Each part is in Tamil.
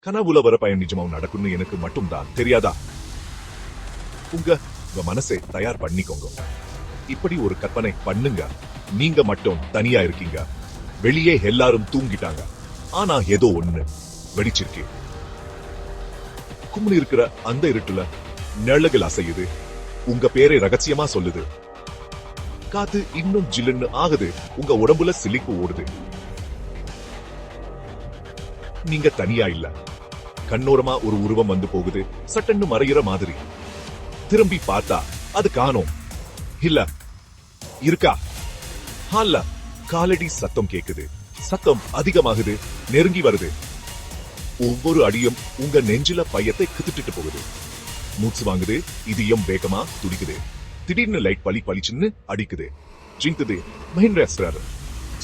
கனவுல வர பயம் நிஜமாவும் நடக்கும்னு எனக்கு மட்டும் தான் தெரியாதா? உங்க மனசை தயார் பண்ணிக்கோங்க. இப்படி ஒரு கற்பனை பண்ணுங்க. நீங்க மட்டும் தனியா இருக்கீங்க. வெளியே எல்லாரும் தூங்கிட்டாங்க. ஆனா ஏதோ ஒண்ணு வெடிச்சிருக்கு. கும்னு இருக்கிற அந்த இருட்டுல நிழல்கள் அசையுது. உங்க பேரை ரகசியமா சொல்லுது. காத்து இன்னும் ஜில்லுன்னு ஆகுது. உங்க உடம்புல சிலிப்பு ஓடுது. நீங்க தனியா இல்ல. கண்ணோரமா ஒரு உருவம் வந்து போகுது. சட்டன்னு மறையிற மாதிரி. திரும்பி பார்த்தா அது காணோம். இல்ல இருக்கா? அல்ல. காலடி சத்தம் கேக்குது. சத்தம் அதிகமாகுது. நெருங்கி வருது. ஒவ்வொரு அடியும் உங்க நெஞ்சில பயத்தை கித்துட்டு போகுது. மூச்சு வாங்குது. இதயம் வேகமா துடிக்குது. திடீர்னு லைட் பளிச்சுன்னு அடிக்குது. ஜிங்குது. மஹிந்திர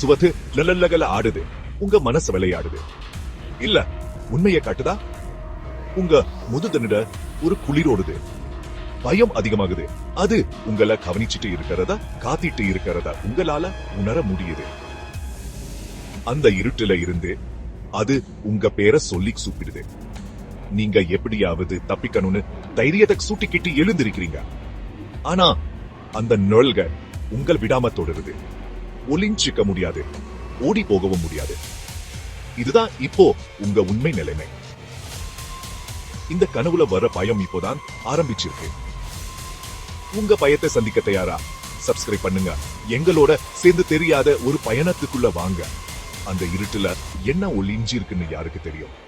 சுவத்து லலல்லகல ஆடுது. உங்க மனசு விளையாடுது. இல்ல உண்மையை காட்டுதா? உங்க முதுதனிட ஒரு குளிரோடுது. பயம் அதிகமாகுது. அது உங்களை கவனிச்சுட்டு இருக்கிறதா, காத்திட்டு இருக்கிறதா உங்களால உணர முடியுது. அந்த இருட்டுல இருந்து அது உங்க பேரை சொல்லி கூப்பிடுது. நீங்க எப்படியாவது தப்பிக்கணும்னு தைரியத்தை சூட்டிக்கிட்டு எழுந்திருக்கிறீங்க. ஆனா அந்த நிழல்கள் உங்கள் விடாம தொடருது. ஒளிஞ்சிக்க முடியாது. ஓடி போகவும் முடியாது. இதுதான் இப்போ உங்க உண்மை நிலைமை. இந்த கனவுல வர பயம் இப்போதான் ஆரம்பிச்சிருக்கு. உங்க பயத்தை சந்திக்க தயாரா? சப்ஸ்கிரைப் பண்ணுங்க. எங்களோட சேர்ந்து தெரியாத ஒரு பயணத்துக்குள்ள வாங்க. அந்த இருட்டுல என்ன ஒளிஞ்சி இருக்குன்னு யாருக்கு தெரியும்?